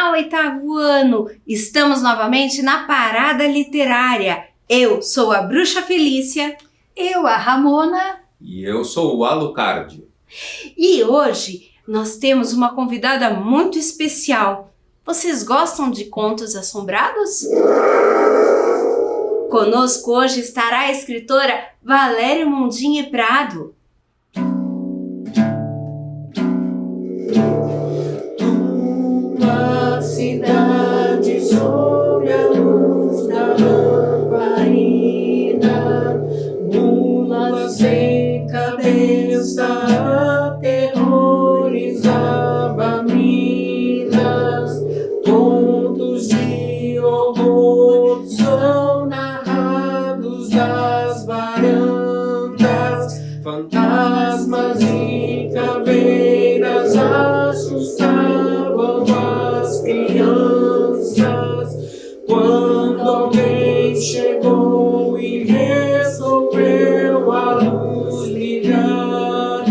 Olá, oitavo ano! Estamos novamente na Parada Literária. Eu sou a Bruxa Felícia. Eu, a Ramona. E eu sou o Alucardio. E hoje nós temos uma convidada muito especial. Vocês gostam de contos assombrados? Conosco hoje estará a escritora Valéria Mondini Prado. Uma cidade sob a luz da lamparina, mula sem cabeça aterrorizava Minas. Contos de horror são narrados das varandas, fantasmas e caveiras assustavam as crianças. Quando alguém chegou e resolveu a luz ligar,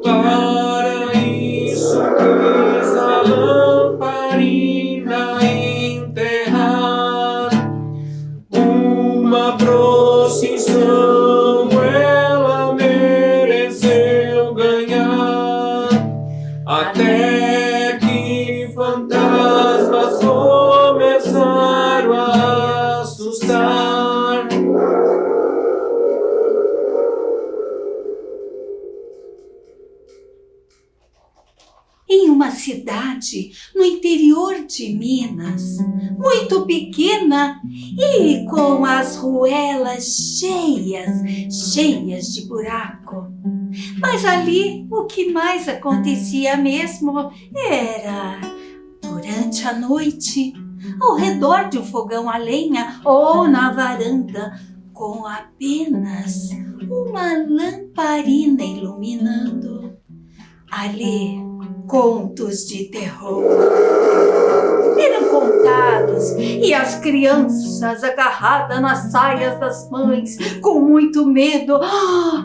para isso quis a lamparina enterrar. Uma procissão ela mereceu ganhar, até que fantasmas começaram a assustar. Em uma cidade no interior de Minas, muito pequena e com as ruelas cheias de buraco. Mas ali o que mais acontecia mesmo era durante a noite, ao redor de um fogão a lenha ou na varanda, com apenas uma lamparina iluminando. Ali, contos de terror eram contados e as crianças agarradas nas saias das mães, com muito medo,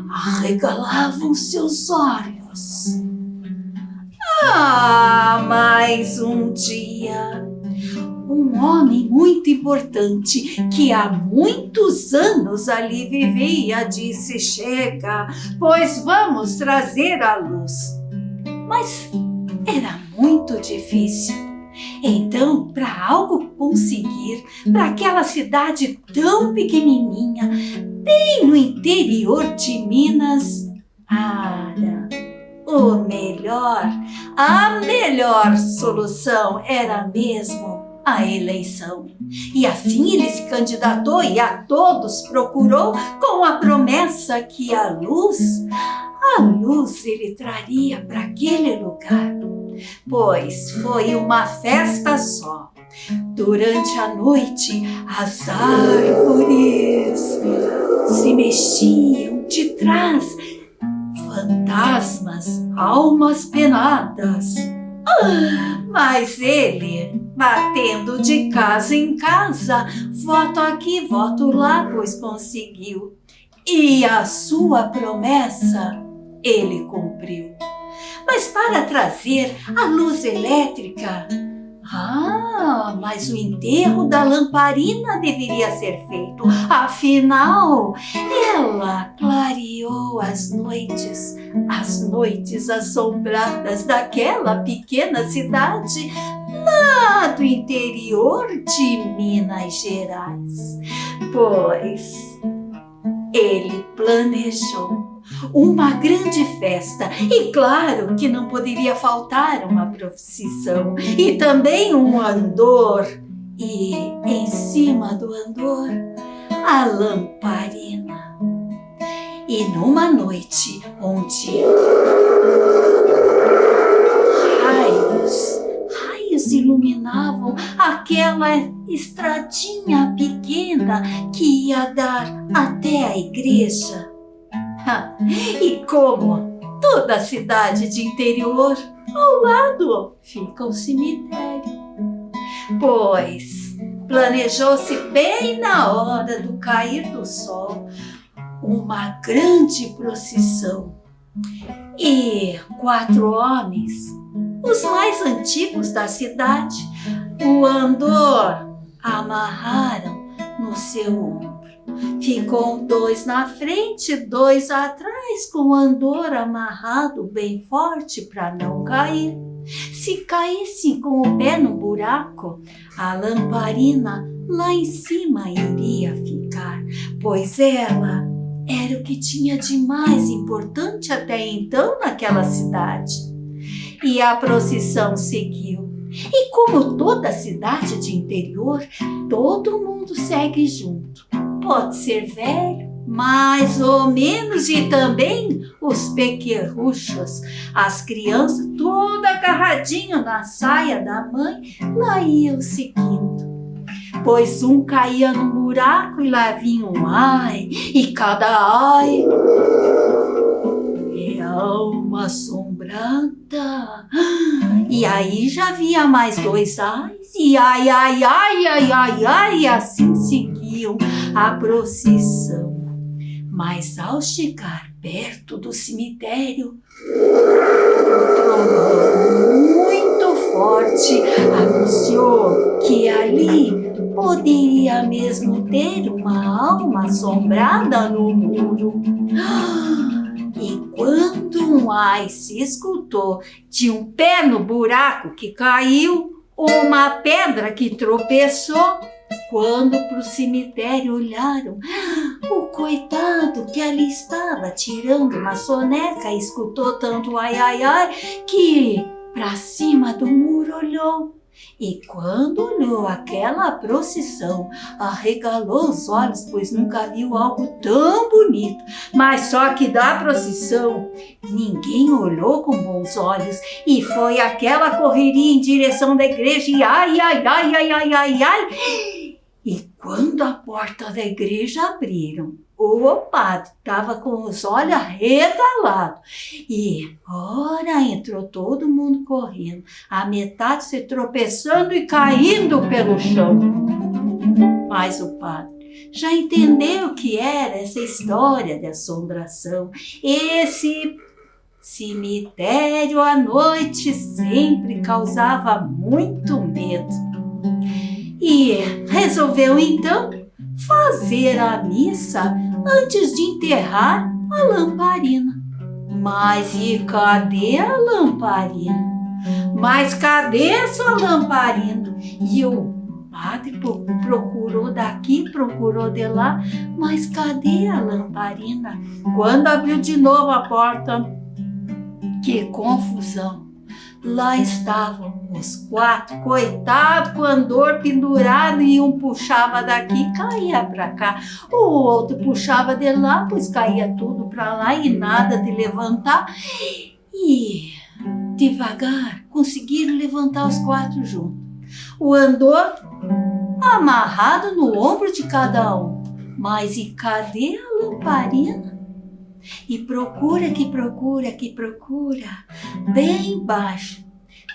arregalavam seus olhos. Mais um dia, um homem muito importante que há muitos anos ali vivia disse: chega, pois vamos trazer a luz. Mas era muito difícil. Então, para algo conseguir, para aquela cidade tão pequenininha, bem no interior de Minas, a melhor solução era mesmo a eleição. E assim ele se candidatou e a todos procurou com a promessa que a luz ele traria para aquele lugar. Pois foi uma festa só. Durante a noite, as árvores se mexiam de trás. Fantasmas, almas penadas. Mas ele, batendo de casa em casa, voto aqui, voto lá, pois conseguiu. E a sua promessa ele cumpriu. Mas para trazer a luz elétrica, mas o enterro da lamparina deveria ser feito. Afinal, ela clareou as noites assombradas daquela pequena cidade lá do interior de Minas Gerais. Pois ele planejou uma grande festa e claro que não poderia faltar uma procissão e também um andor e em cima do andor a lamparina. E numa noite onde raios iluminavam aquela estradinha pequena que ia dar até a igreja. E como toda cidade de interior, ao lado fica o cemitério. Pois planejou-se bem na hora do cair do sol uma grande procissão. E 4 homens os mais antigos da cidade, o Andor amarraram no seu ombro. Ficou 2 na frente, 2 atrás, com o Andor amarrado bem forte para não cair. Se caísse com o pé no buraco, a lamparina lá em cima iria ficar, pois ela era o que tinha de mais importante até então naquela cidade. E a procissão seguiu. E como toda cidade de interior, todo mundo segue junto. Pode ser velho, mais ou menos, e também os pequerruchos, as crianças, tudo agarradinho na saia da mãe, lá iam seguindo. Pois um caía num buraco e lá vinha um ai, e cada ai é alma assombrada. E aí já havia mais 2 ais, e ai, ai, ai, ai, ai, ai, e assim seguiam a procissão. Mas ao chegar perto do cemitério, um trovão muito forte anunciou que ali poderia mesmo ter uma alma assombrada no muro. E quando um ai se escutou de um pé no buraco que caiu, uma pedra que tropeçou, quando para o cemitério olharam, o coitado que ali estava tirando uma soneca escutou tanto ai, ai, ai, que para cima do muro olhou. E quando olhou aquela procissão, arregalou os olhos, pois nunca viu algo tão bonito. Mas só que da procissão, ninguém olhou com bons olhos, e foi aquela correria em direção da igreja, e ai, ai, ai, ai, ai, ai, ai. E quando a porta da igreja abriram, o padre estava com os olhos arregalados. E, ora, entrou todo mundo correndo, a metade se tropeçando e caindo pelo chão. Mas o padre já entendeu o que era essa história de assombração. Esse cemitério à noite sempre causava muito medo. E resolveu então fazer a missa antes de enterrar a lamparina. Mas e cadê a lamparina? Mas cadê essa lamparina? E o padre procurou daqui, procurou de lá, mas cadê a lamparina? Quando abriu de novo a porta, que confusão! Lá estavam os 4, coitado, com o Andor pendurado, e um puxava daqui, caía para cá, o outro puxava de lá, pois caía tudo para lá e nada de levantar. E devagar conseguiram levantar os 4 juntos. O Andor amarrado no ombro de cada um. Mas e cadê a lamparina? E procura que procura que procura, bem embaixo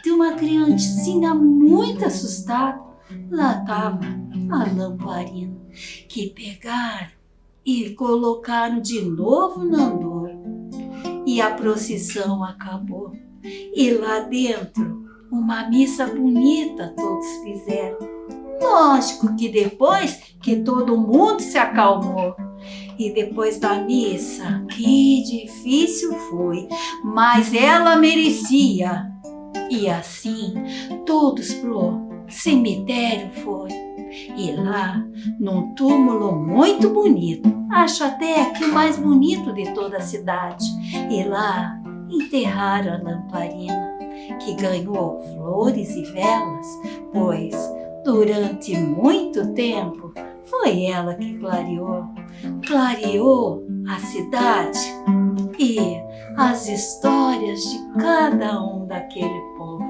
de uma criancinha muito assustada, lá estava a lamparina, que pegaram e colocaram de novo no Andor. E a procissão acabou. E lá dentro, uma missa bonita todos fizeram. Lógico que depois que todo mundo se acalmou. E depois da missa, que difícil foi, mas ela merecia. E assim, todos pro cemitério foram. E lá, num túmulo muito bonito, acho até que o mais bonito de toda a cidade. E lá, enterraram a lamparina, que ganhou flores e velas, pois durante muito tempo foi ela que clareou a cidade e as histórias de cada um daquele povo.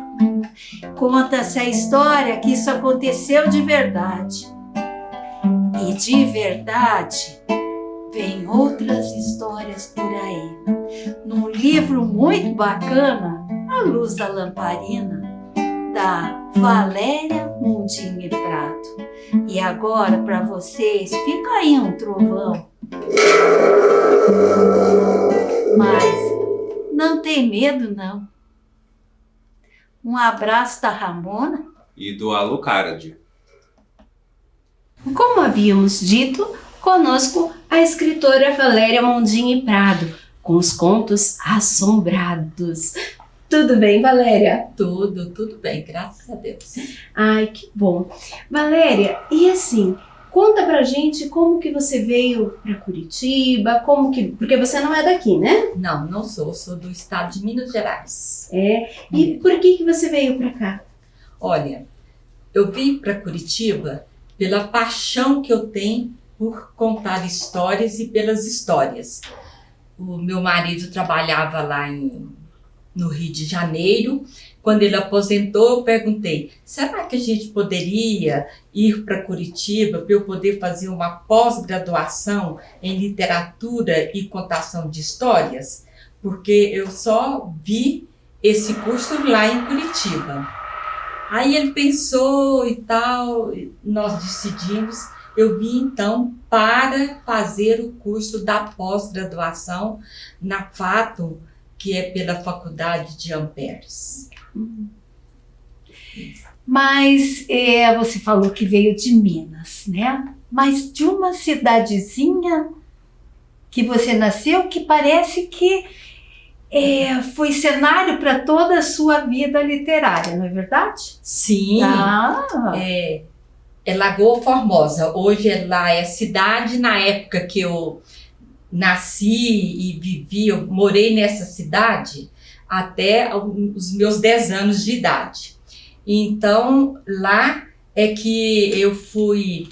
Conta-se a história que isso aconteceu de verdade. E de verdade vem outras histórias por aí. Num livro muito bacana, A Luz da Lamparina, da Valéria Mundinho e Prato. E agora, para vocês, fica aí um trovão. Mas não tem medo, não. Um abraço da Ramona. E do Alucard. Como havíamos dito, conosco a escritora Valéria Mondini Prado, com os contos assombrados. Tudo bem, Valéria? Tudo bem, graças a Deus. Ai, que bom. Valéria, e assim, conta pra gente como que você veio pra Curitiba, porque você não é daqui, né? Não sou do estado de Minas Gerais. E por que você veio pra cá? Olha, eu vim para Curitiba pela paixão que eu tenho por contar histórias e pelas histórias. O meu marido trabalhava lá no Rio de Janeiro. Quando ele aposentou, eu perguntei, será que a gente poderia ir para Curitiba para eu poder fazer uma pós-graduação em literatura e contação de histórias? Porque eu só vi esse curso lá em Curitiba. Aí ele pensou e tal, nós decidimos. Eu vim então para fazer o curso da pós-graduação na Fato, que é pela Faculdade de Ampères. Mas você falou que veio de Minas, né? Mas de uma cidadezinha que você nasceu, que parece que foi cenário para toda a sua vida literária, não é verdade? Sim, Ah. é Lagoa Formosa. Hoje lá é cidade. Na época que eu nasci e vivi, eu morei nessa cidade até os meus 10 anos de idade. Então, lá é que eu fui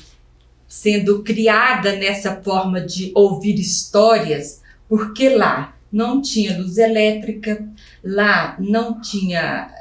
sendo criada nessa forma de ouvir histórias, porque lá não tinha luz elétrica, lá não tinha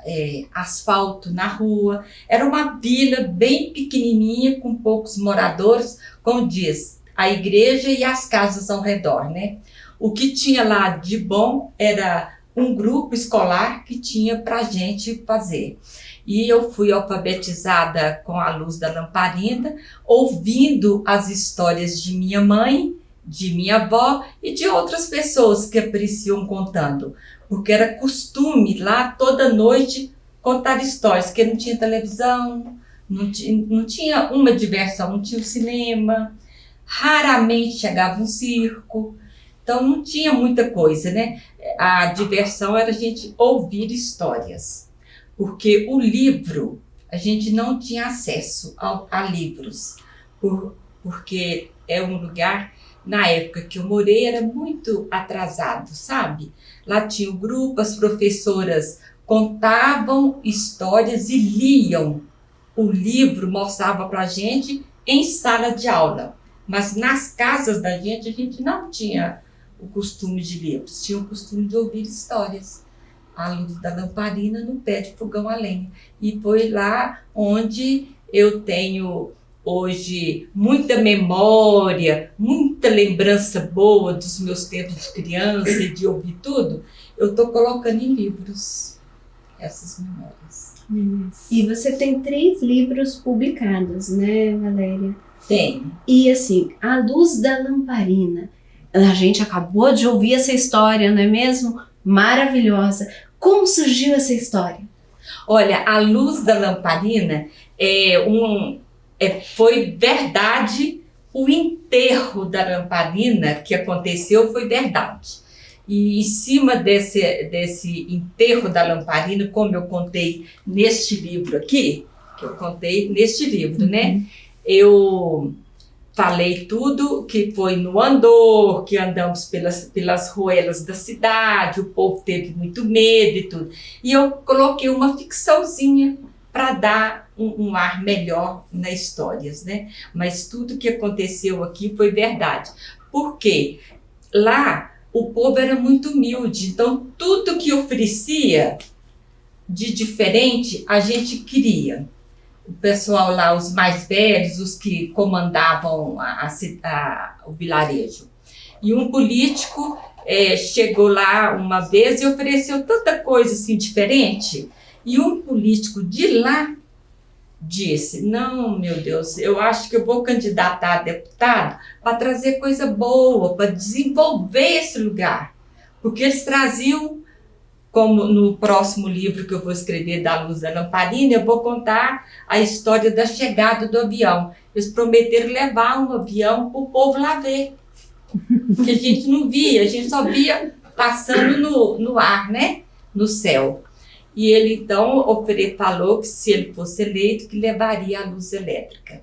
asfalto na rua, era uma vila bem pequenininha, com poucos moradores, como diz, a igreja e as casas ao redor, né? O que tinha lá de bom era um grupo escolar que tinha para a gente fazer. E eu fui alfabetizada com a luz da lamparina, ouvindo as histórias de minha mãe, de minha avó e de outras pessoas que apareciam contando. Porque era costume lá toda noite contar histórias, porque não tinha televisão, não tinha uma diversão, não tinha o cinema, raramente chegava um circo. Então não tinha muita coisa, né? A diversão era a gente ouvir histórias, porque o livro, a gente não tinha acesso a livros, porque é um lugar, na época que eu morei, era muito atrasado, sabe? Lá tinha o grupo, as professoras contavam histórias e liam o livro, mostrava para a gente em sala de aula. Mas nas casas da gente, a gente não tinha o costume de livros, tinha o costume de ouvir histórias, à luz da lamparina, no pé de fogão a lenha. E foi lá onde eu tenho hoje muita memória, muita lembrança boa dos meus tempos de criança e de ouvir tudo. Eu estou colocando em livros essas memórias. E você tem 3 livros publicados, né, Valéria? Tem. E assim, A Luz da Lamparina. A gente acabou de ouvir essa história, não é mesmo? Maravilhosa. Como surgiu essa história? Olha, A Luz da Lamparina foi verdade. O enterro da lamparina que aconteceu foi verdade. E em cima desse enterro da lamparina, como eu contei neste livro aqui, né? Eu falei tudo que foi no andor, que andamos pelas ruelas da cidade, o povo teve muito medo e tudo. E eu coloquei uma ficçãozinha para dar um ar melhor nas histórias, né? Mas tudo que aconteceu aqui foi verdade. Por quê? Lá o povo era muito humilde, então tudo que oferecia de diferente a gente queria. O pessoal lá, os mais velhos, os que comandavam o vilarejo. E um político chegou lá uma vez e ofereceu tanta coisa assim diferente. E um político de lá disse, não, meu Deus, eu acho que eu vou candidatar a deputado para trazer coisa boa, para desenvolver esse lugar. Porque eles traziam como no próximo livro que eu vou escrever, Da Luz da Lamparina, eu vou contar a história da chegada do avião. Eles prometeram levar um avião para o povo lá ver, que a gente não via, a gente só via passando no ar, né? No céu. E ele então falou que se ele fosse eleito, que levaria a luz elétrica.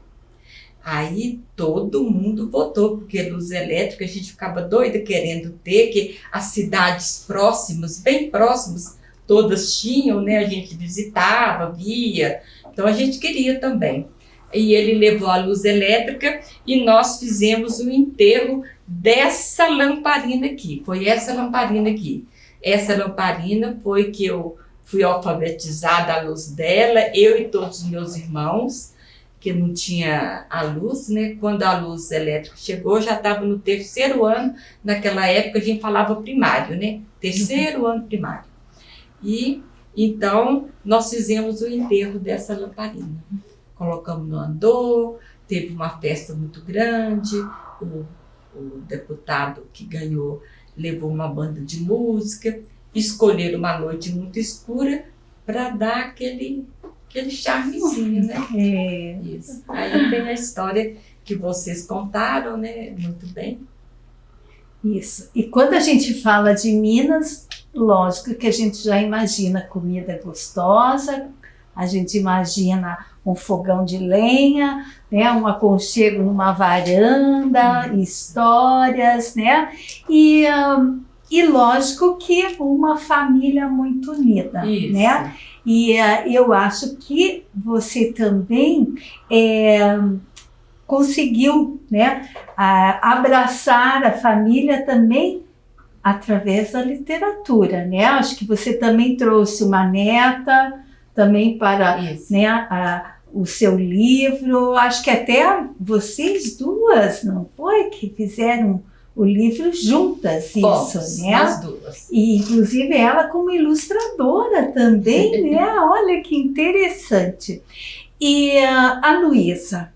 Aí todo mundo votou, porque luz elétrica a gente ficava doida querendo ter, que as cidades próximas, bem próximas, todas tinham, né? A gente visitava, via, então a gente queria também. E ele levou a luz elétrica e nós fizemos o enterro dessa lamparina aqui. Foi essa lamparina aqui. Essa lamparina foi que eu fui alfabetizada à luz dela, eu e todos os meus irmãos, que não tinha a luz, né? Quando a luz elétrica chegou, já estava no 3º ano. Naquela época a gente falava primário, né? 3º ano primário. E então nós fizemos o enterro dessa lamparina. Colocamos no andor, teve uma festa muito grande, o deputado que ganhou levou uma banda de música, escolheram uma noite muito escura para dar aquele charmezinho, né? Isso. Aí tem a história que vocês contaram, né? Muito bem. Isso. E quando a gente fala de Minas, lógico que a gente já imagina comida gostosa, a gente imagina um fogão de lenha, né? Um aconchego numa varanda, histórias, né? E lógico que uma família muito unida, Isso. né? E eu acho que você também conseguiu, né, abraçar a família também através da literatura, né? Acho que você também trouxe uma neta também para, né, o seu livro. Acho que até vocês duas, não foi? Que fizeram o livro juntas, isso, né? As duas. E inclusive ela como ilustradora também, né? Olha que interessante. E a Luísa,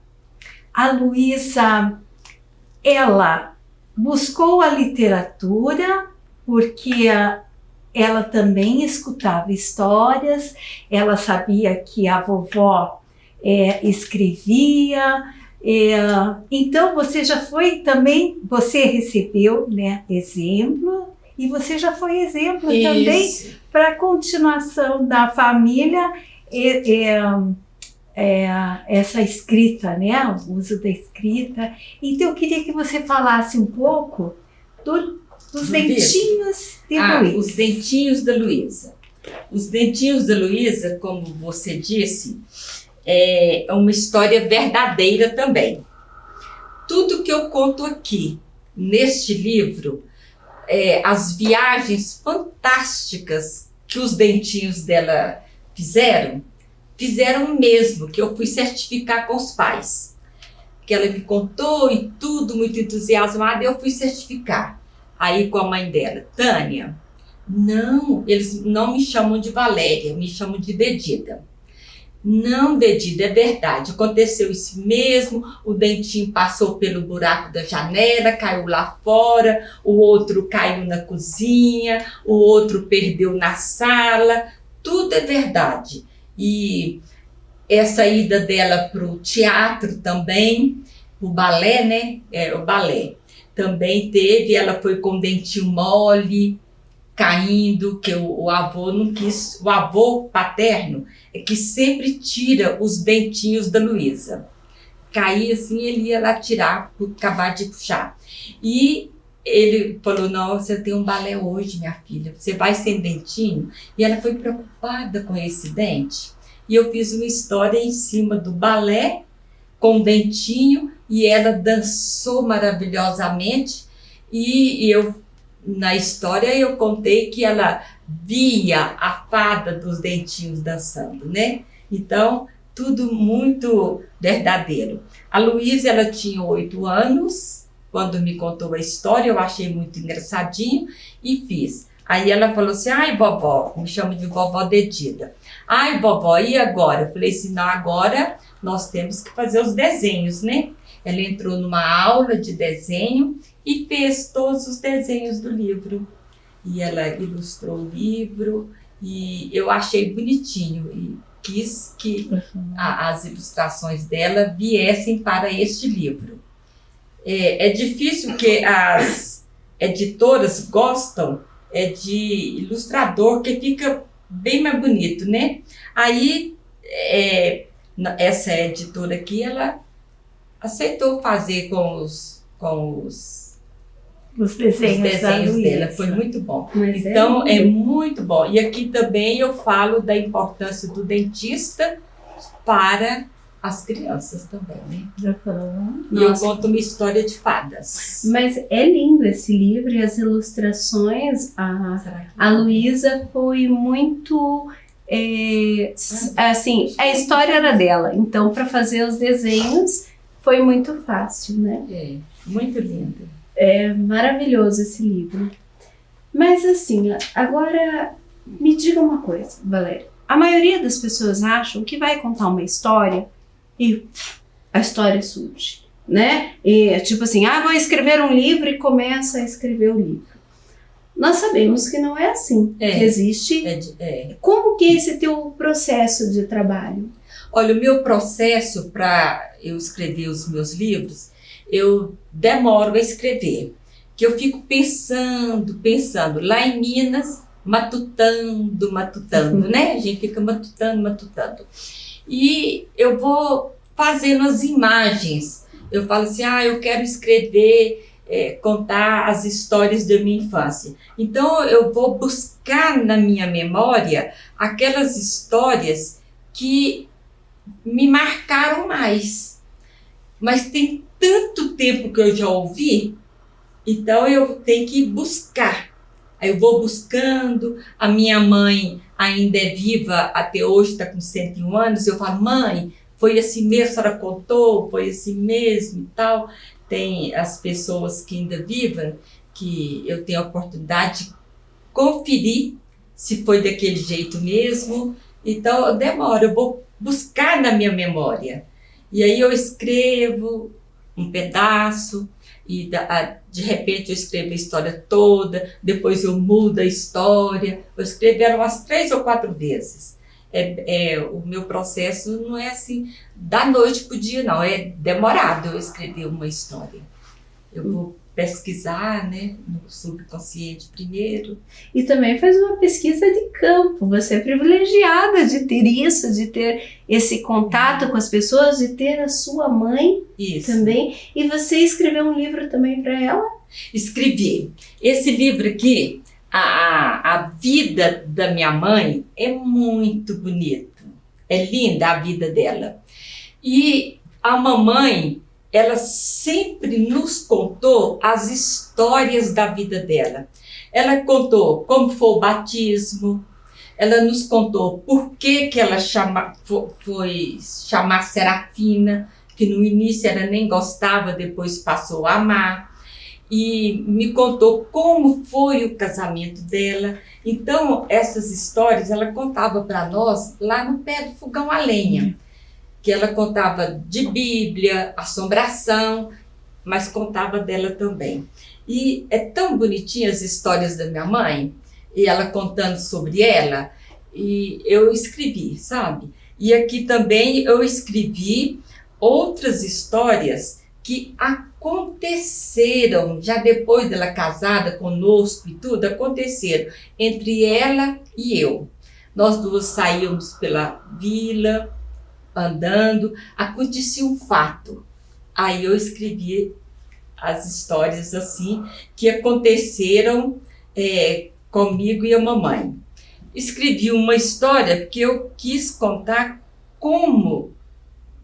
ela buscou a literatura porque ela também escutava histórias, ela sabia que a vovó escrevia. Então você já foi também, você recebeu, né, exemplo, e você já foi exemplo também para a continuação da família, essa escrita, né, o uso da escrita. Então eu queria que você falasse um pouco dos dentinhos de Luísa. Os dentinhos da Luísa. Os dentinhos da Luísa, como você disse, é uma história verdadeira também. Tudo que eu conto aqui, neste livro, as viagens fantásticas que os dentinhos dela fizeram mesmo, que eu fui certificar com os pais. Que ela me contou e tudo, muito entusiasmada, eu fui certificar. Aí com a mãe dela, Tânia, não, eles não me chamam de Valéria, me chamam de Dedida. Não, Dedida, é verdade, aconteceu isso mesmo, o dentinho passou pelo buraco da janela, caiu lá fora, o outro caiu na cozinha, o outro perdeu na sala, tudo é verdade. E essa ida dela para o teatro também, o balé, né? O balé. Também teve, ela foi com o dentinho mole, caindo, que o avô não quis, o avô paterno é que sempre tira os dentinhos da Luísa. Caía assim, ele ia lá tirar, acabar de puxar. E ele falou, não, você tem um balé hoje, minha filha, você vai sem dentinho? E ela foi preocupada com esse dente. E eu fiz uma história em cima do balé, com dentinho, e ela dançou maravilhosamente. E eu, na história, eu contei que ela via a fada dos dentinhos dançando, né? Então, tudo muito verdadeiro. A Luísa, ela tinha 8 anos, quando me contou a história, eu achei muito engraçadinho e fiz. Aí ela falou assim, ai vovó, me chama de vovó Dedida. Ai vovó, e agora? Eu falei assim, não, agora nós temos que fazer os desenhos, né? Ela entrou numa aula de desenho e fez todos os desenhos do livro. e ela ilustrou o livro e eu achei bonitinho e quis que as ilustrações dela viessem para este livro. É difícil que as editoras gostam de ilustrador que fica bem mais bonito, né? Aí essa editora aqui, ela aceitou fazer com os desenhos da Luísa. dela, foi muito bom. Mas Então, é muito bom. E aqui também eu falo da importância do dentista para as crianças também, né? E eu Nossa. conto uma história de fadas. Mas é lindo esse livro e as ilustrações. A Luísa foi muito. Assim, a história era dela, então para fazer os desenhos foi muito fácil, né? É, muito linda. É maravilhoso esse livro. Mas assim, agora me diga uma coisa, Valéria. A maioria das pessoas acham que vai contar uma história e a história surge, né? E tipo assim, vou escrever um livro e começa a escrever o livro. Nós sabemos que não é assim, que existe. Como que é esse teu processo de trabalho? Olha, o meu processo para eu escrever os meus livros, eu demoro a escrever, que eu fico pensando. Lá em Minas, matutando, né? A gente fica matutando. E eu vou fazendo as imagens. Eu falo assim, eu quero escrever, contar as histórias da minha infância. Então, eu vou buscar na minha memória aquelas histórias que me marcaram mais. Mas tem tanto tempo que eu já ouvi, então eu tenho que buscar. Aí eu vou buscando, a minha mãe ainda é viva até hoje, está com 101 anos, eu falo, mãe, foi assim mesmo, a senhora contou, foi assim mesmo e tal. Tem as pessoas que ainda vivem, que eu tenho a oportunidade de conferir se foi daquele jeito mesmo. Então eu demoro, eu vou buscar na minha memória. E aí eu escrevo um pedaço, e de repente eu escrevo a história toda, depois eu mudo a história. Eu escrevo ela umas 3 ou 4 vezes. O meu processo não é assim, da noite para o dia, não. É demorado eu escrever uma história. Eu vou pesquisar, né, no subconsciente primeiro. E também faz uma pesquisa de campo. Você é privilegiada de ter isso, de ter esse contato com as pessoas, de ter a sua mãe também. E você escreveu um livro também para ela? Escrevi. Esse livro aqui, a vida da minha mãe é muito bonito. É linda a vida dela. E a mamãe, ela sempre nos contou as histórias da vida dela. Ela contou como foi o batismo, ela nos contou por que ela foi chamar Serafina, que no início ela nem gostava, depois passou a amar. E me contou como foi o casamento dela. Então, essas histórias ela contava para nós lá no pé do fogão a lenha. Que ela contava de Bíblia, assombração, mas contava dela também. E é tão bonitinha as histórias da minha mãe, e ela contando sobre ela, e eu escrevi, sabe? E aqui também eu escrevi outras histórias que aconteceram, já depois dela casada conosco e tudo, aconteceram entre ela e eu. Nós duas saímos pela vila, andando, acontecia um fato. Aí eu escrevi as histórias assim, que aconteceram comigo e a mamãe. Escrevi uma história porque eu quis contar como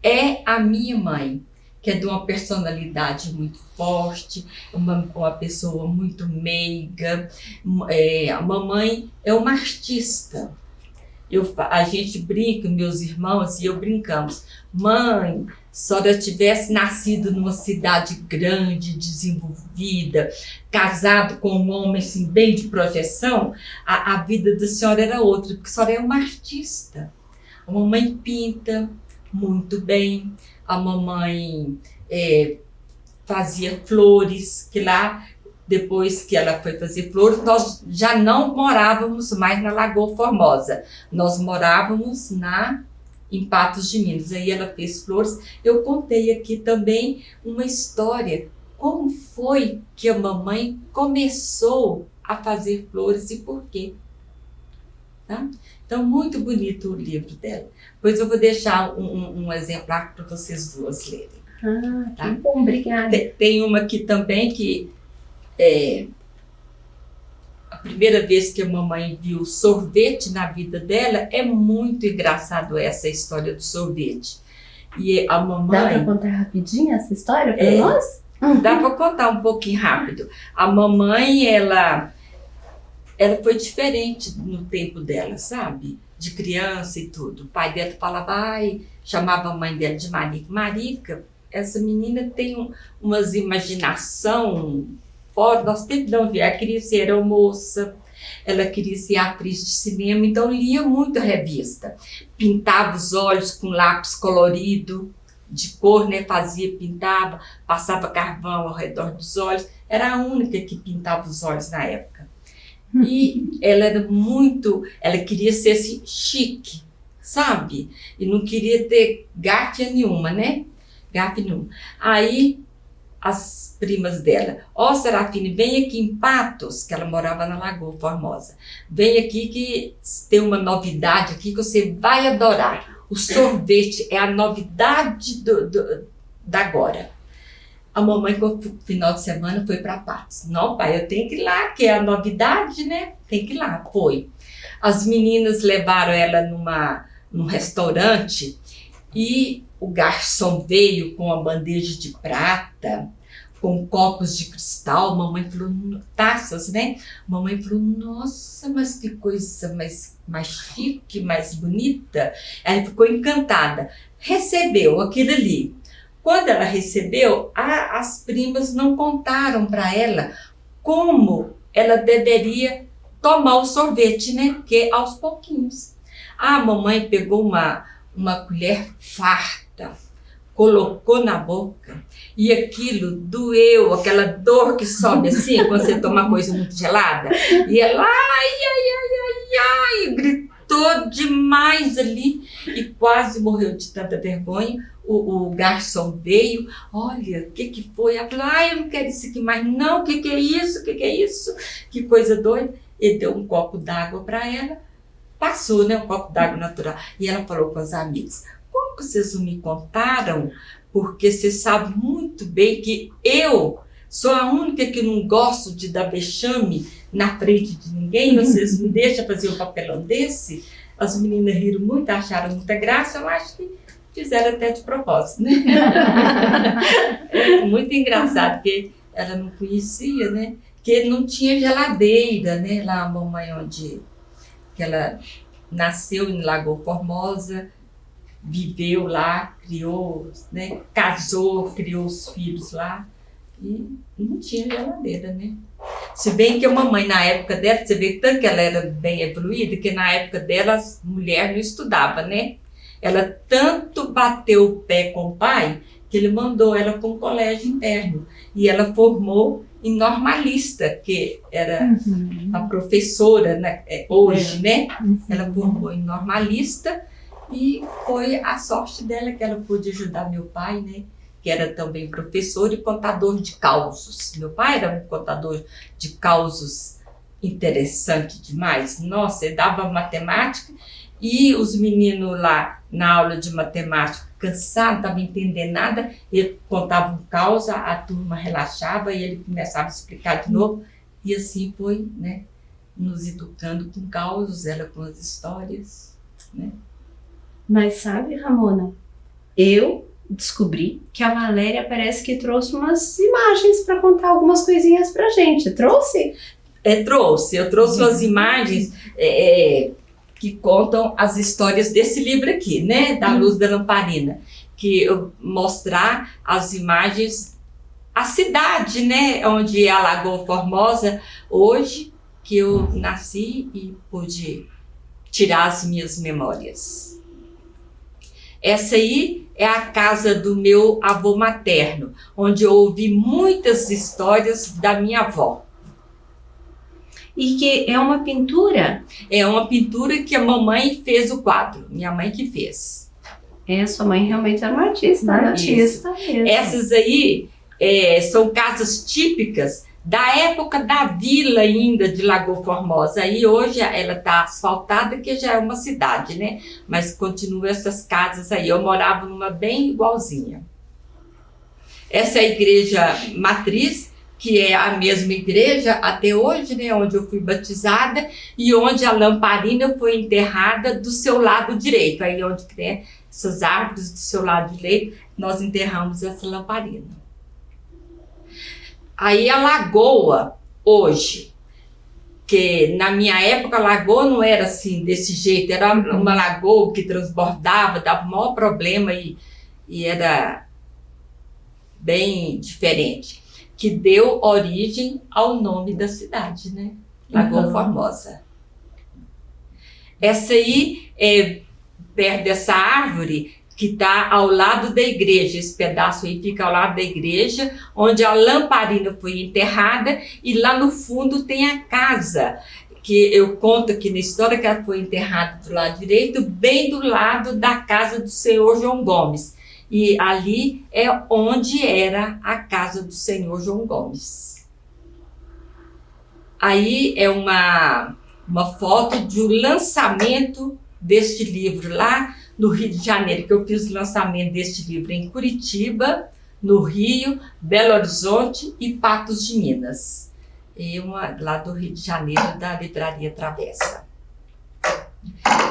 é a minha mãe, que é de uma personalidade muito forte, uma pessoa muito meiga. A mamãe é uma artista. A gente brinca, meus irmãos e eu brincamos. Mãe, se a senhora tivesse nascido numa cidade grande, desenvolvida, casado com um homem assim, bem de projeção, a vida da senhora era outra, porque a senhora é uma artista. A mamãe pinta muito bem, a mamãe fazia flores, que lá depois que ela foi fazer flores, nós já não morávamos mais na Lagoa Formosa. Nós morávamos em Patos de Minas. Aí ela fez flores. Eu contei aqui também uma história. Como foi que a mamãe começou a fazer flores e por quê? Tá? Então, muito bonito o livro dela. Pois eu vou deixar um exemplar para vocês duas lerem. Tá? Que bom, obrigada. Tem uma aqui também que a primeira vez que a mamãe viu sorvete na vida dela, é muito engraçado essa história do sorvete. E a mamãe... Dá para contar rapidinho essa história para nós? Dá para contar um pouquinho rápido. A mamãe, ela foi diferente no tempo dela, sabe? De criança e tudo. O pai dela falava, chamava a mãe dela de Marica. Marica, essa menina tem umas imaginação fora, nós tempo não via. Ela queria ser aeromoça, ela queria ser atriz de cinema, então lia muito a revista. Pintava os olhos com lápis colorido, de cor, né? Pintava, passava carvão ao redor dos olhos. Era a única que pintava os olhos na época. E ela queria ser assim, chique, sabe? E não queria ter gafe nenhuma, né? Gafe nenhuma. Aí, as primas dela, Serafine, vem aqui em Patos, que ela morava na Lagoa Formosa. Vem aqui que tem uma novidade aqui que você vai adorar. O sorvete é a novidade da agora. A mamãe, no final de semana, foi para Patos. Não, pai, eu tenho que ir lá, que é a novidade, né? Tem que ir lá. Foi. As meninas levaram ela num restaurante e o garçom veio com uma bandeja de prata, com copos de cristal. Mamãe falou, taças, né? Mamãe falou, nossa, mas que coisa mais chique, mais bonita. Ela ficou encantada. Recebeu aquilo ali. Quando ela recebeu, as primas não contaram para ela como ela deveria tomar o sorvete, né? Porque aos pouquinhos. A mamãe pegou uma colher farta, colocou na boca e aquilo doeu, aquela dor que sobe assim quando você toma coisa muito gelada. E ela, gritou demais ali e quase morreu de tanta vergonha. O garçom veio, olha, o que foi? Ela falou, eu não quero isso aqui mais não, o que é isso? O que é isso? Que coisa doida. Ele deu um copo d'água para ela, passou, né, um copo d'água natural. E ela falou com as amigas, como que vocês não me contaram? Porque você sabe muito bem que eu sou a única que não gosto de dar vexame na frente de ninguém, vocês me deixam fazer um papelão desse? As meninas riram muito, acharam muita graça, eu acho que fizeram até de propósito, né? Muito engraçado, porque ela não conhecia, né? Porque não tinha geladeira, né? Lá a mamãe que ela nasceu em Lagoa Formosa, viveu lá, criou, né? Casou, criou os filhos lá e não tinha geladeira, né? Se bem que a mamãe, na época dela, você vê tanto que ela era bem evoluída, que na época dela as mulheres não estudavam, né? Ela tanto bateu o pé com o pai que ele mandou ela para um colégio interno. E ela formou em normalista, que era a professora, né, hoje, né? Ela formou em normalista e foi a sorte dela que ela pôde ajudar meu pai, né? Que era também professor e contador de causos. Meu pai era um contador de causos interessante demais. Nossa, ele dava matemática e os meninos lá na aula de matemática cansados, não estavam entendendo nada, ele contava um caos, a turma relaxava e ele começava a explicar de novo. E assim foi, né, nos educando com causos, ela com as histórias, né? Mas sabe, Ramona, eu descobri que a Valéria parece que trouxe umas imagens para contar algumas coisinhas pra gente. Trouxe? Eu trouxe umas imagens que contam as histórias desse livro aqui, né? Da Luz da Lamparina. Que eu mostrar as imagens, a cidade, né? Onde é a Lagoa Formosa, hoje que eu nasci e pude tirar as minhas memórias. Essa aí é a casa do meu avô materno, onde eu ouvi muitas histórias da minha avó. E que é uma pintura? É uma pintura que a mamãe fez o quadro, minha mãe que fez. Sua mãe realmente era uma artista, Uma né? artista mesmo. Essas aí são casas típicas da época da vila ainda de Lagoa Formosa. Aí hoje ela está asfaltada, que já é uma cidade, né? Mas continua essas casas aí. Eu morava numa bem igualzinha. Essa é a igreja matriz, que é a mesma igreja até hoje, né? Onde eu fui batizada e onde a lamparina foi enterrada do seu lado direito. Aí onde tem essas árvores do seu lado direito, nós enterramos essa lamparina. Aí a lagoa, hoje, que na minha época a lagoa não era assim, desse jeito, era uma lagoa que transbordava, dava o maior problema e era bem diferente, que deu origem ao nome da cidade, né? Lagoa Formosa. Essa aí, perto dessa árvore, que está ao lado da igreja, esse pedaço aí fica ao lado da igreja, onde a lamparina foi enterrada, e lá no fundo tem a casa, que eu conto aqui na história que ela foi enterrada do lado direito, bem do lado da casa do senhor João Gomes. E ali é onde era a casa do senhor João Gomes. Aí é uma foto do lançamento deste livro lá no Rio de Janeiro, que eu fiz o lançamento deste livro em Curitiba, no Rio, Belo Horizonte e Patos de Minas. E lá do Rio de Janeiro, da Livraria Travessa.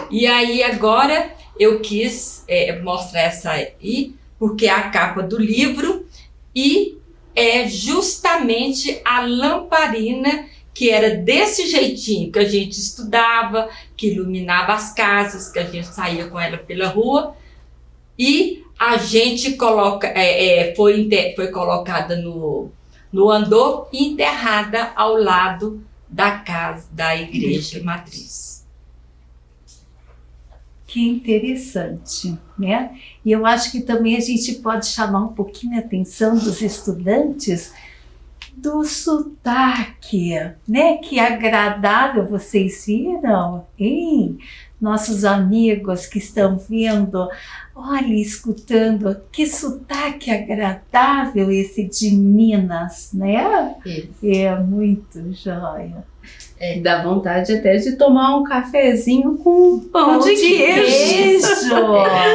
E aí agora eu quis mostrar essa aí, porque é a capa do livro e é justamente a lamparina que era desse jeitinho que a gente estudava, que iluminava as casas, que a gente saía com ela pela rua, e a gente foi colocada no andor e enterrada ao lado da casa da igreja matriz. Que interessante, né? E eu acho que também a gente pode chamar um pouquinho a atenção dos estudantes do sotaque, né? Que agradável, vocês viram, hein? Nossos amigos que estão vendo, olha, escutando, que sotaque agradável esse de Minas, né? É muito joia. Dá vontade até de tomar um cafezinho com pão de queijo.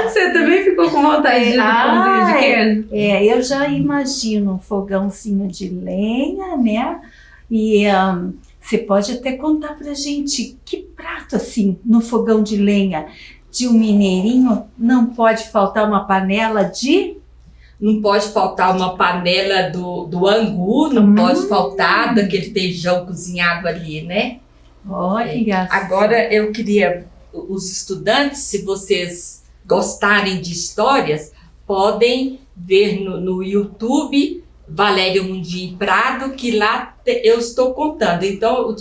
Você também ficou com vontade de pãozinho de queijo? Eu já imagino um fogãozinho de lenha, né? E você pode até contar pra gente que prato assim, no fogão de lenha de um mineirinho, não pode faltar uma panela de... Não pode faltar uma panela do angu, não pode faltar daquele feijão cozinhado ali, né? Olha. Agora eu queria, os estudantes, se vocês gostarem de histórias, podem ver no YouTube Valéria Mundim Prado, que lá eu estou contando. Então,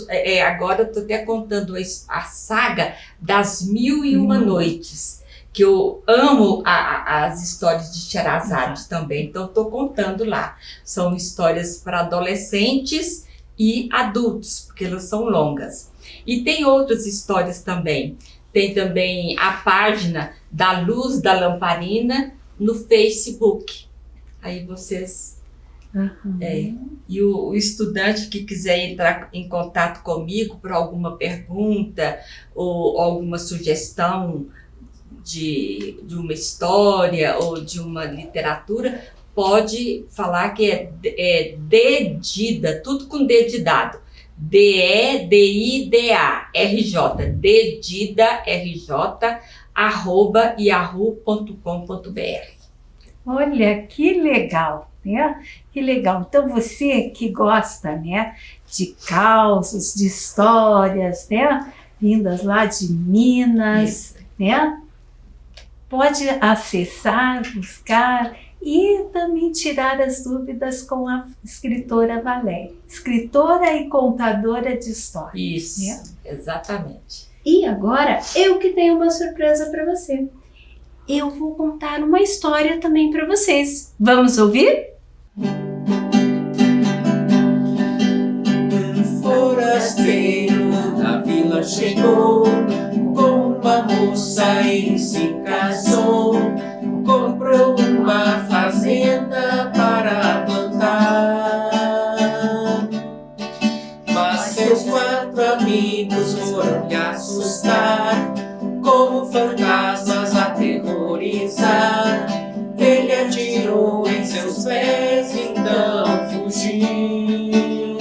agora eu estou até contando a saga das 1001 Noites, que eu amo as histórias de Sherazade também, então estou contando lá. São histórias para adolescentes e adultos, porque elas são longas. E tem outras histórias também. Tem também a página da Luz da Lamparina no Facebook. Aí vocês... E o estudante que quiser entrar em contato comigo por alguma pergunta ou alguma sugestão de uma história ou de uma literatura, pode falar que é Dedida, tudo com D de dado. DEDIDA RJ, Dedida RJ, @yahoo.com.br. Olha, que legal, né? Que legal. Então você que gosta, né, de causos, de histórias, né, vindas lá de Minas, né? Pode acessar, buscar e também tirar as dúvidas com a escritora Valéria, escritora e contadora de histórias. Isso, né? Exatamente. E agora eu que tenho uma surpresa para você. eu vou contar uma história também para vocês. Vamos ouvir? Um forasteiro na vila chegou, com uma moça e se casou. Comprou uma fazenda para plantar, mas seus 4 amigos foram lhe assustar, como fantasmas aterrorizar. Ele atirou em seus pés, então fugiu.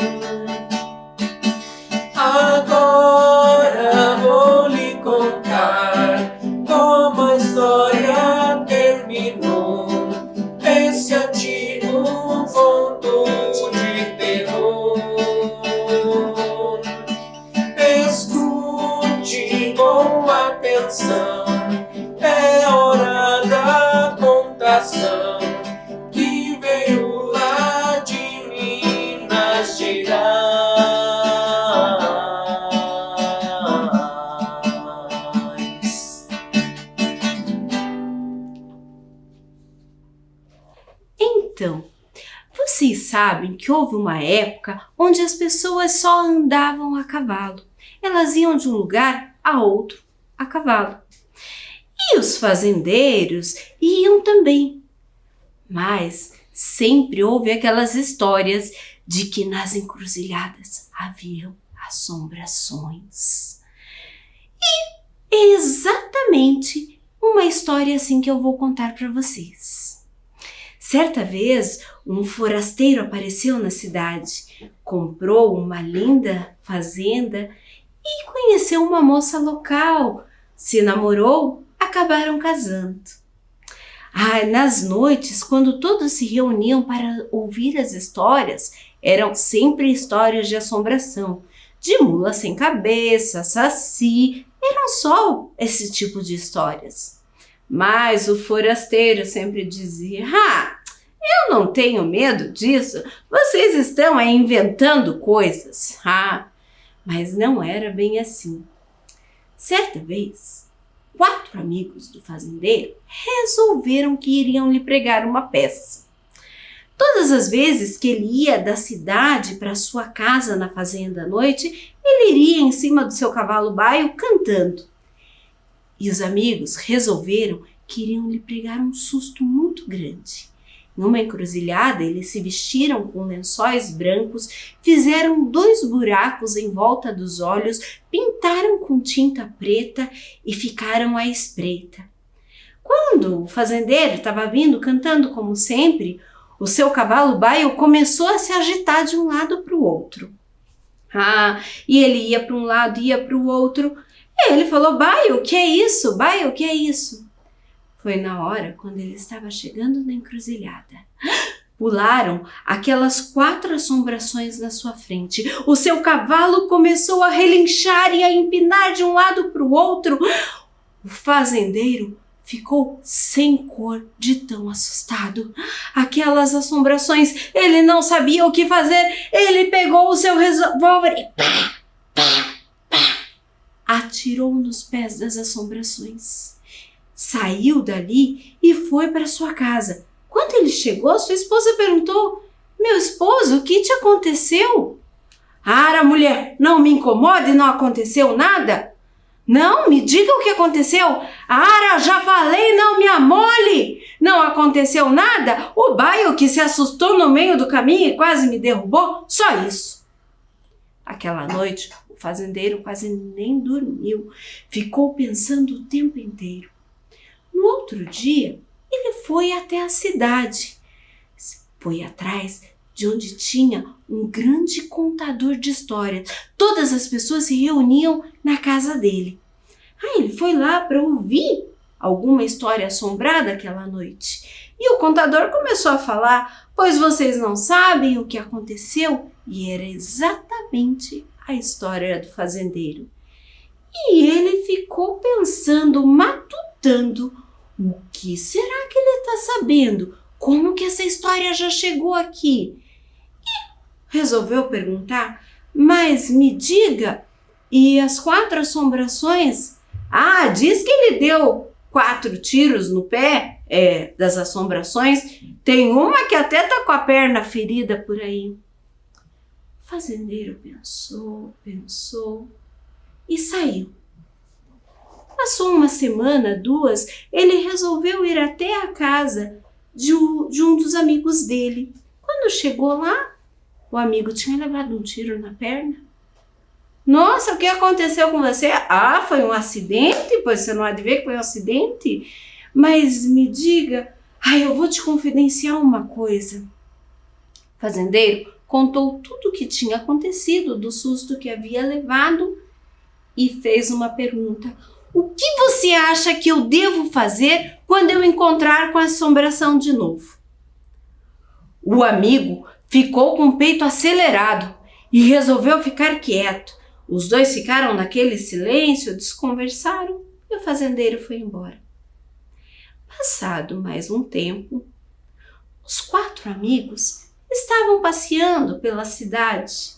Agora vou lhe contar como a história terminou. Esse antigo conto de terror. Escute com atenção, é hora da contação, que veio lá de Minas Gerais. Então, vocês sabem que houve uma época onde as pessoas só andavam a cavalo. Elas iam de um lugar a outro a cavalo. E os fazendeiros iam também. Mas sempre houve aquelas histórias de que nas encruzilhadas haviam assombrações. E exatamente uma história assim que eu vou contar para vocês. Certa vez, um forasteiro apareceu na cidade, comprou uma linda fazenda e conheceu uma moça local, se namorou, acabaram casando. Nas noites, quando todos se reuniam para ouvir as histórias, eram sempre histórias de assombração, de mula sem cabeça, saci, eram só esse tipo de histórias. Mas o forasteiro sempre dizia: eu não tenho medo disso, vocês estão aí inventando coisas. Mas não era bem assim. Certa vez, 4 amigos do fazendeiro resolveram que iriam lhe pregar uma peça. Todas as vezes que ele ia da cidade para sua casa na fazenda à noite, ele iria em cima do seu cavalo baio cantando. E os amigos resolveram que iriam lhe pregar um susto muito grande. Numa encruzilhada, eles se vestiram com lençóis brancos, fizeram 2 buracos em volta dos olhos, pintaram com tinta preta e ficaram à espreita. Quando o fazendeiro estava vindo cantando como sempre, o seu cavalo baio começou a se agitar de um lado para o outro. E ele ia para um lado, ia para o outro. E ele falou: baio, o que é isso? Baio, o que é isso? Foi na hora quando ele estava chegando na encruzilhada. Pularam aquelas 4 assombrações na sua frente. O seu cavalo começou a relinchar e a empinar de um lado para o outro. O fazendeiro ficou sem cor de tão assustado. Aquelas assombrações, ele não sabia o que fazer. Ele pegou o seu revólver e atirou nos pés das assombrações. Saiu dali e foi para sua casa. Quando ele chegou, sua esposa perguntou: meu esposo, o que te aconteceu? Mulher, não me incomode, não aconteceu nada? Não, me diga o que aconteceu. Já falei, não me amole. Não aconteceu nada? O baio que se assustou no meio do caminho e quase me derrubou? Só isso. Aquela noite, o fazendeiro quase nem dormiu. Ficou pensando o tempo inteiro. No outro dia, ele foi até a cidade. Foi atrás de onde tinha um grande contador de histórias. Todas as pessoas se reuniam na casa dele. Ele foi lá para ouvir alguma história assombrada aquela noite. E o contador começou a falar: pois vocês não sabem o que aconteceu? E era exatamente a história do fazendeiro. E ele ficou pensando, matutando: o que será que ele está sabendo? Como que essa história já chegou aqui? E resolveu perguntar: mas me diga, e as 4 assombrações? Diz que ele deu 4 tiros no pé das assombrações. Tem uma que até tá com a perna ferida por aí. O fazendeiro pensou e saiu. Passou uma semana, 2, ele resolveu ir até a casa de um dos amigos dele. Quando chegou lá, o amigo tinha levado um tiro na perna. Nossa, o que aconteceu com você? Ah, foi um acidente? Pois você não há de ver que foi um acidente? Mas me diga, eu vou te confidenciar uma coisa. O fazendeiro contou tudo o que tinha acontecido, do susto que havia levado, e fez uma pergunta. O que você acha que eu devo fazer quando eu encontrar com a assombração de novo? O amigo ficou com o peito acelerado e resolveu ficar quieto. Os dois ficaram naquele silêncio, desconversaram e o fazendeiro foi embora. Passado mais um tempo, os 4 amigos estavam passeando pela cidade.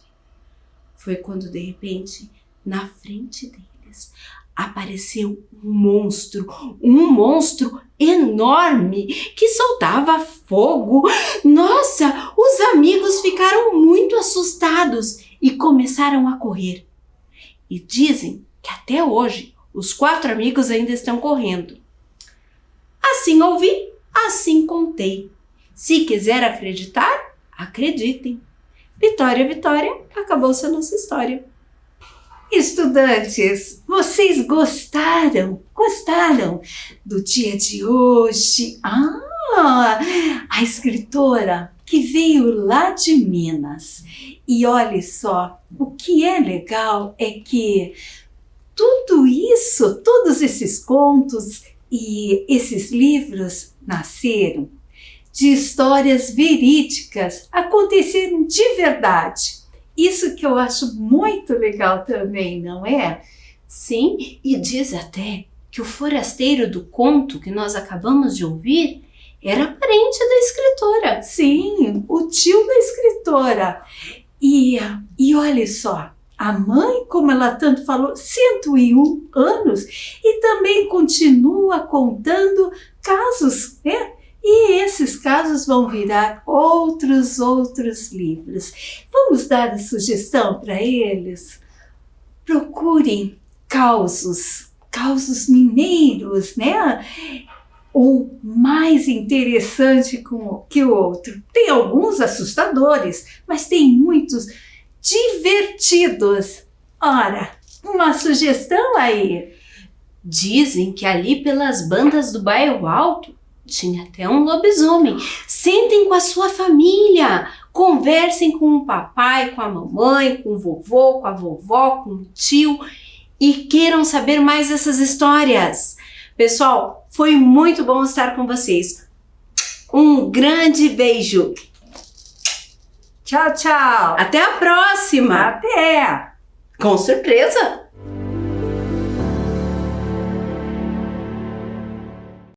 Foi quando, de repente, na frente deles, apareceu um monstro enorme que soltava fogo. Nossa, os amigos ficaram muito assustados e começaram a correr. E dizem que até hoje os 4 amigos ainda estão correndo. Assim ouvi, assim contei. Se quiser acreditar, acreditem. Vitória, Vitória, acabou-se a nossa história. Estudantes, vocês gostaram do dia de hoje? A escritora que veio lá de Minas. E olha só, o que é legal é que tudo isso, todos esses contos e esses livros nasceram de histórias verídicas, aconteceram de verdade. Isso que eu acho muito legal também, não é? Sim, e diz até que o forasteiro do conto que nós acabamos de ouvir era parente da escritora. Sim, o tio da escritora. E olha só, a mãe, como ela tanto falou, 101 anos e também continua contando casos, né? E esses casos vão virar outros livros. Vamos dar a sugestão para eles? Procurem causos mineiros, né? Um mais interessante que o outro. Tem alguns assustadores, mas tem muitos divertidos. Ora, uma sugestão aí. Dizem que ali pelas bandas do Bairro Alto tinha até um lobisomem. Sentem com a sua família, conversem com o papai, com a mamãe, com o vovô, com a vovó, com o tio e queiram saber mais dessas histórias. Pessoal, foi muito bom estar com vocês. Um grande beijo. Tchau, tchau. Até a próxima. Até. Com surpresa.